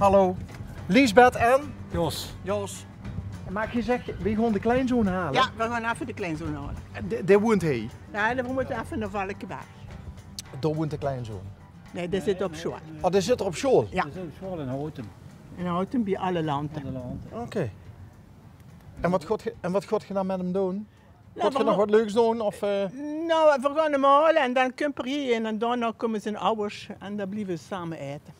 Hallo. Liesbeth en? Jos. Jos. Maar je zegt, we gaan de kleinzoon halen? Ja, we gaan even de kleinzoon halen. Daar woont hij? Ja, dan moeten we even naar Valkenberg. Daar woont de kleinzoon? Nee, die zit op school. Oh, die zit er op school? Ja. Die zit op school in Houten. In Houten bij alle landen. Oké. En wat gaat je dan met hem doen? Nou, Gaat je nog wat leuks doen? Of, Nou, we gaan hem halen en dan komt er hierheen en daarna komen zijn ouders en dan blijven we samen eten.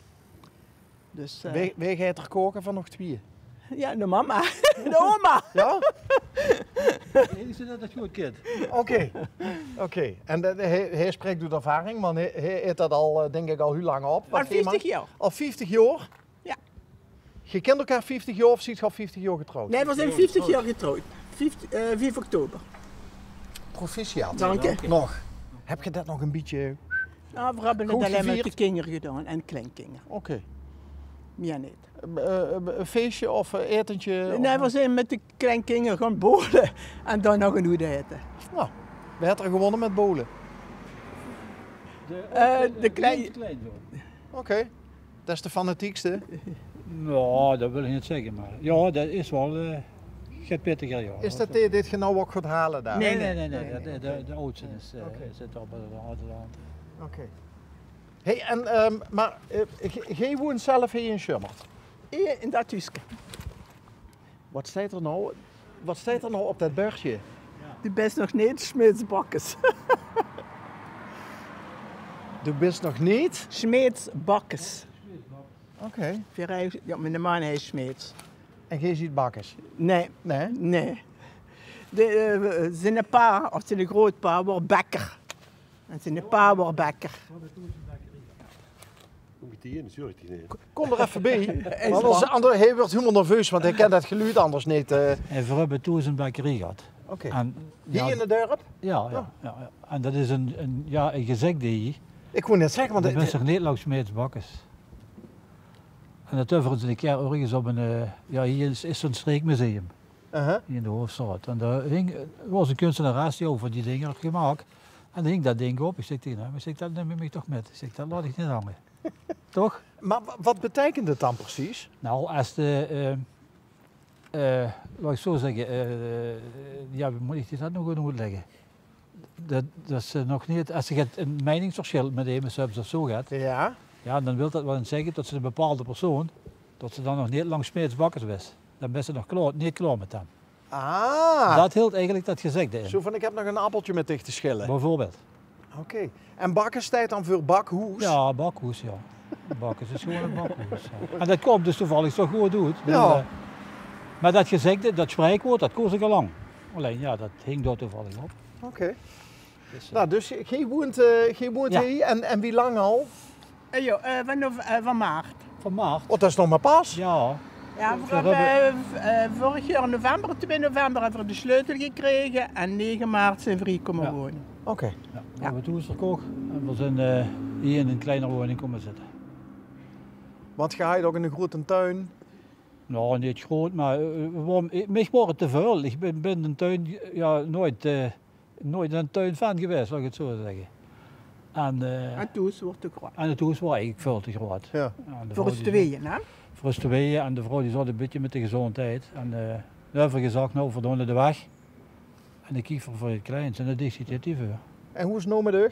Dus, Wij gaan er koken van nog twee? ja, de mama. De oma. Ja? Ik zie dat het goed kind. Oké. En hij spreekt door ervaring, maar hij heeft dat al, denk ik, al heel lang op. Al 50 jaar. Al 50 jaar? Ja. Je kent elkaar 50 jaar of ziet je al 50 jaar getrouwd? Nee, we zijn 50 jaar getrouwd. 5 oktober. Proficiat. Dank je. Nog. Heb je dat nog een beetje... Nou, we hebben het Goed alleen met gevierd? de kinderen gedaan en kleinkinderen. Oké. Meer niet. Een feestje of een etentje? Nee, we zijn met de kleinkinderen gaan bolen en dan nog een hoed eten. Nou, we hebben er gewonnen met bolen. De kleinzoon. Oké. Dat is de fanatiekste. Nou, dat wil ik niet zeggen, maar ja, dat is wel gaat pittiger, ja. Is dat dit je nou ook gaat halen daar? Nee. Nee. De oudste zit op de andere land. Oké. Hey, en, maar jij woont zelf hier in Schummert. Hier in dat huisje. Wat staat er nou? Wat staat er nou op dat bordje? Die best nog niet Smeetsbakkes. Du bent nog niet? Smeetsbakkes. Oké. Ja, mijn man heet Smeets. En jij ziet bakkers? Nee, Nee? nee. Zijn pa, of zijn grootpa, wordt bakker. En zijn pa wordt bakker. Kom er even bij. Want hij wordt helemaal nerveus, want hij kent dat geluid anders niet. En we hebben toen een bakkerie gehad. Oké. En, Hier ja, in de dorp? ja. En dat is een gezegde hier. Ik wou net zeggen, want... Dat is zich niet langs Smeetsbakkers. En dat hebben we een keer ergens op een, hier is zo'n streekmuseum. Hier in de hoofdstad. En daar was een kunstenares over die dingen gemaakt. En dan hing dat ding op. Ik zeg tegen hem, dat neem ik toch met. Ik zeg, dat laat ik niet hangen. Toch? Maar wat betekent het dan precies? Nou, als de, laat ik zo zeggen, hoe moet ik dat nog goed leggen? Dat is nog niet, als je het een meningsverschil met een subs of zo gaat, Ja. dan wil dat wel eens zeggen dat ze een bepaalde persoon, dat ze dan nog niet lang Smeetsbakkers was. Dan ben ze nog niet klaar met hem. Ah. Dat hield eigenlijk dat gezegde in. Zo van, ik heb nog een appeltje met dich te schillen. Bijvoorbeeld. Oké. En bakkers staat dan voor bakhoes? Ja, bakhoes, ja. Bakkers is gewoon een bakhoes. Ja. En dat komt dus toevallig zo goed uit. Ja. Maar dat gezegde, dat spreekwoord, dat koos ik al lang. Alleen ja, dat hing daar toevallig op. Oké. Dus, Nou, dus jij woont Ja. hier en wie lang al? Van maart. Van maart. Oh, dat is nog maar pas. Ja. Ja, we hebben vorig jaar november, 2 november hebben we de sleutel gekregen en 9 maart zijn we hier komen wonen. Oké. Ja, we hebben toen verkocht en we zijn hier in een kleine woning komen zitten. Want ga je ook in een grote tuin? Nou, niet groot, maar mij wordt het te veel. Ik ben een tuin, nooit een tuinfan geweest, laat ik het zo zeggen. En toen wordt het groot. En het huis was eigenlijk veel te groot. Ja. Voor ons tweeën, hè? Voor ons tweeën en de vrouw die zat een beetje met de gezondheid. En nu hebben we gezegd, nou, verdomme de weg. En ik kies voor het kleins en dat is het die voor. En hoe is het nou met u?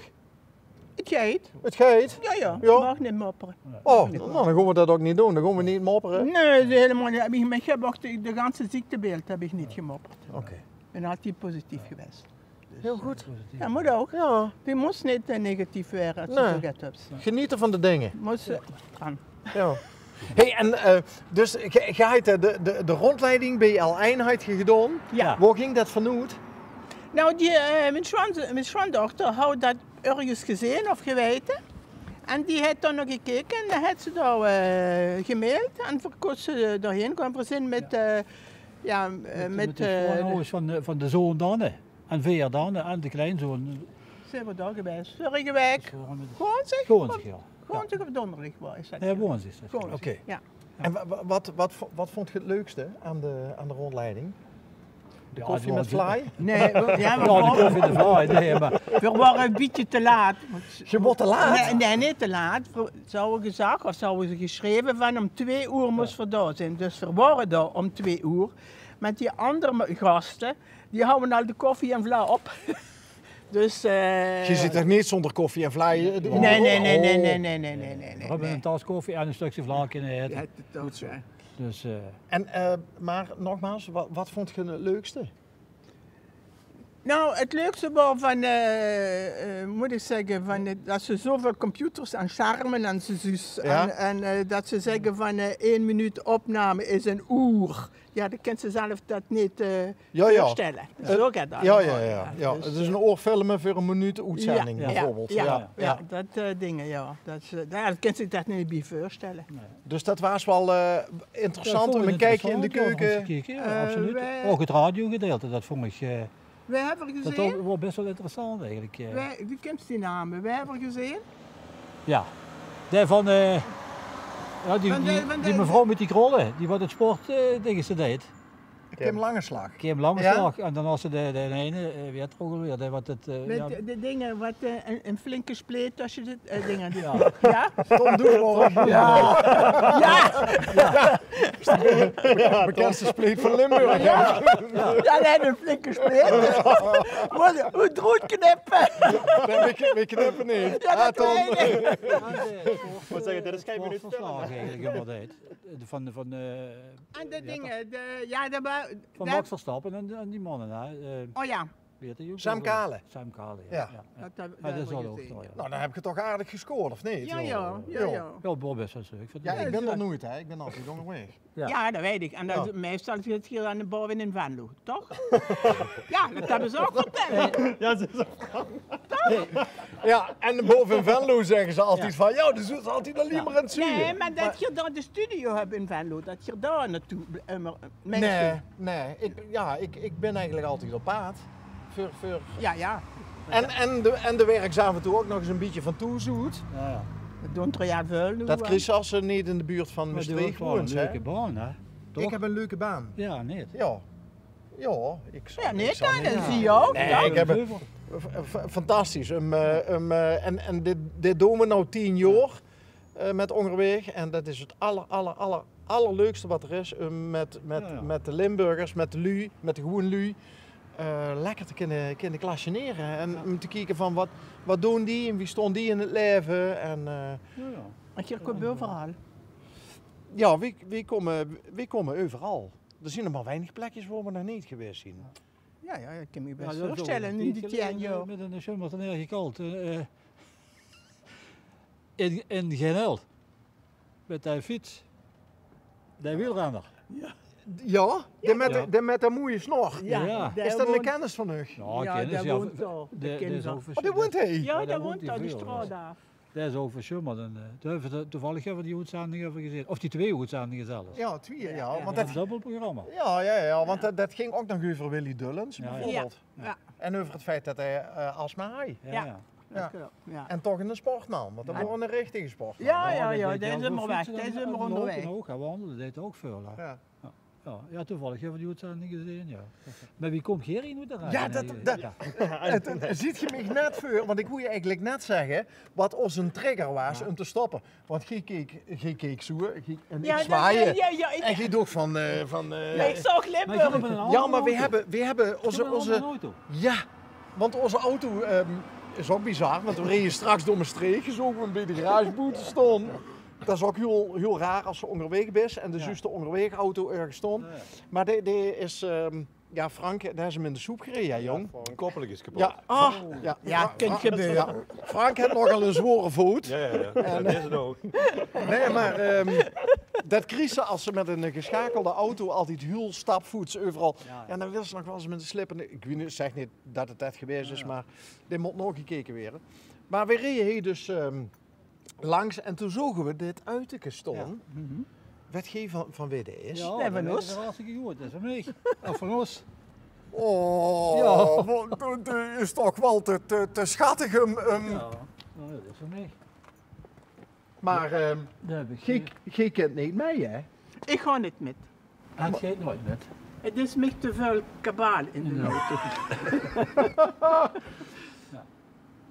Het geit. Het geit? Ja. Ja. Mag niet mopperen. Oh, nou, dan gaan we dat ook niet doen. Dan gaan we niet mopperen. Nee, helemaal niet. Ik heb ook de ganse ziektebeeld heb ik niet gemopperd. Oké. Ik ben altijd positief geweest. Heel goed. Ja, moet ook. Ja. Je moest niet negatief werden als je Nee. zo gaat hebt. Genieten van de dingen. Moest gaan. Ja. Hey, en dus ga je de rondleiding bij Al Eenheid gedaan? Ja. Waar ging dat vanuit? Nou, mijn schoondochter had dat ergens gezien of geweten. En die heeft dan nog gekeken en dan heeft ze daar gemaild. En voor ze daarheen kwam we zijn met Met de schoonhuis van de zoon dan en veer dan en de kleinzoon. zijn we daar geweest. Vorige week. Gewoon zeg. Gewoon zich, ja. Gewoon zeg of donderdag was dat. Ja, gewoon zich. Gewoon. Oké. Ja. En wat vond je het leukste aan de rondleiding? De koffie met vlaai? Nee, ja, Ja, de koffie de vlaai, nee, maar we waren een beetje te laat. Je wordt te laat? Nee, niet te laat. Ze hadden gezegd, of ze hadden geschreven van om 2 uur moest we daar zijn. Dus we waren daar om 2 uur. Met die andere gasten, die houden al de koffie en vla op. Dus, Je zit er niet zonder koffie en vlaai? Nee. we hebben een tas koffie en een stukje vla kunnen eten. Ja, dat is zo. Dus, Maar nogmaals, wat vond je het leukste? Nou, het leukste was van, moet ik zeggen, dat ze zoveel computers en schermen en Ja. en dat ze zeggen van 1 minuut opname is een uur. Ja, dan kan ze zelf dat niet voorstellen. Zo gaat dat. Ja. Dus, Het is een oorfilmen voor een minuut uitzending bijvoorbeeld. Ja, dat dingen, ja. Dat kan ze dat niet bij voorstellen. Dus dat was wel interessant om een kijkje in de keuken. Ja, absoluut. Ook het radiogedeelte, dat vond ik... Wij hebben dat gezien, wordt best wel interessant eigenlijk. wie kent die namen? Wij hebben gezien. Ja. Die van... die mevrouw met die krollen, die wat het sportdingen ze deed. Kim Langeslag. Kim Langeslag. En dan was ze de ene, wie had er ook alweer, die wat het... Met de dingen, wat een flinke spleet als je dit dingen doet. Ja. Ja? Tom Doesborg. Bekendste spleet van Limburg. Ja, nee, een flinke spleet. Hoe droed knippen. We knippen niet. Ja, dat Tom. weet ik. moet zeggen, dit is geen minuut verslag eigenlijk helemaal deed. Van En de dingen, van Max Verstappen en die mannen. oh ja. Weet je, Sam Kale. Sam Kale, Ja. Dat is wel ook zo, ja. Nou, dan heb je toch aardig gescoord, of niet? Ja. Ja, het wordt best wel leuk. Ja, ik ben er nooit, hè. Ik ben altijd onderweg. Ja, dat weet ik. En dat, meestal zit hier aan de boven in Venlo, toch? Ja, dat hebben ze ook verteld. Ja, ze is Ja, en boven in Venlo zeggen ze altijd van, ja, dus is altijd alleen maar aan het zuiden. Nee, maar dat je daar de studio hebt in Venlo, dat je daar naartoe Nee, ik ben eigenlijk altijd op paard. Voor... Ja. En de werkzaam toe ook nog eens een beetje van toezoet. Ja. Dat doen er ja veel nu. Dat Chris als ze niet in de buurt van Maar die Maastricht wordt wel een woont, leuke hè. baan, hè? Toch? Ik heb een leuke baan. Ja, niet. Ja, ik zou Ja, nee, ik zou dan niet- zie je ook. Nee, ja. ik heb een fantastisch. En dit doen we nou 10 jaar met Ongerweg. En dat is het allerleukste wat er is. Met de Limburgers, met de lui, met de gewone lui. Lekker te kunnen klasseneren. En om te kijken van wat doen die en wie stond die in het leven. En Want je komt overal. ja, we komen overal. Er zijn er maar weinig plekjes waar we nog niet geweest zijn. Ja, ik kan me best Ja, dat is voorstellen. ook Nu een dit tijdje jaar, geleden joh. met een zwembad en gekald. In Genel. Met die fiets. Die wielrenner. Ja, die Ja. met de mooie snor. Ja. Is dat een kennis van u? Nou, Ja, kennis, daar woont al. De dat is kinderen. ook Oh, die woont hij? Ja, daar daar woont woont hij al die veel, straat dus. daar. Dat is ook verschummeld. Toevallig hebben we die uitzendingen even gezien. Of die 2 uitzendingen zelfs. Ja, 2, ja. Ja. Want Dat dat, is een dubbelprogramma. ja, want dat ging ook nog over Willy Dullens, Ja, ja. bijvoorbeeld. Ja. En over het feit dat hij astma had. Ja. Ja. Dat klopt, ja. En toch een sportman, want dat Ja. wordt een richtige sportman. Ja, dat deed deze hij is ook maar voor weg. fietsen Deze is en maar lopen onderweg. ook. Hij wandelen, deed hij ook veel. Hè. Ja. Ja, toevallig hebben we die uitzending gezien. Ja. Maar wie komt Gerrie nu eruit? Ja, ziet je mij net voor, want ik wil je eigenlijk net zeggen wat onze trigger was om te stoppen. Want je keek zo en ik zwaaien. En je doet van Ja, ik zag Limburg. ja, maar we hebben onze auto. ja, want onze auto is ook bizar, want we reden straks door mijn streek, zo we bij de garageboete stonden. Dat is ook heel raar als ze onderweg is en de juiste onderweg auto ergens stond. Ja. Maar die is, Frank, daar is hem in de soep gereden, hè, jong. Een koppelig is kapot. Ja, Ja, kan gebeuren. ja. Frank heeft nogal een zware voet. Ja. En deze ook. Nee, maar dat Chris, als ze met een geschakelde auto altijd heel stapvoets overal. Ja. En dan wil ze nog wel eens met een slip. Ik weet niet, zeg niet dat het echt geweest is, maar dit moet nog gekeken worden. Maar we reden hier dus langs en toen zogen we dit uiterke staan. Weet je van wie dit is? Ja, Nee, van dat ons. is hartstikke goed. Dat is van mij. Of van ons. Oh, Ja. dat is toch wel te schattig. Ja, dat is van mij. Maar Dat heb ik. je kent niet mee, hè? Ik ga niet met. Het gaat nooit met. Het is me te veel kabaal in de auto.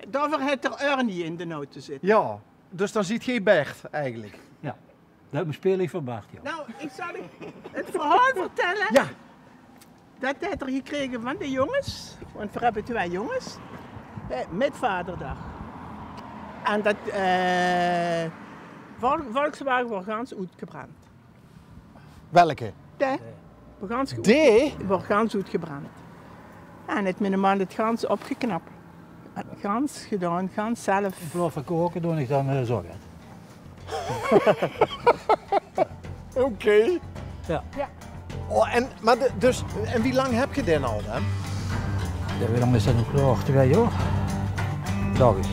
Daarvoor heeft er Ernie in de auto zitten. Ja, dus dan ziet geen Bert eigenlijk. Ja, dat heb ik speling van Bart, ja. Nou, ik zal het verhaal vertellen. Ja. Dat heeft er gekregen van de jongens, want we hebben 2 jongens, met vaderdag. En dat Volkswagen wordt gans uitgebrand. Welke? Wordt gans uitgebrand. En het met een man het gans opgeknapt. Gans gedaan, gans zelf. In plaats van koken doe ik dan zorgen. Oké. Ja. Oh, en wie lang heb je dit nou dan? Ja, hoe lang is dat nog klaar? 2 jaar? Dacht ik.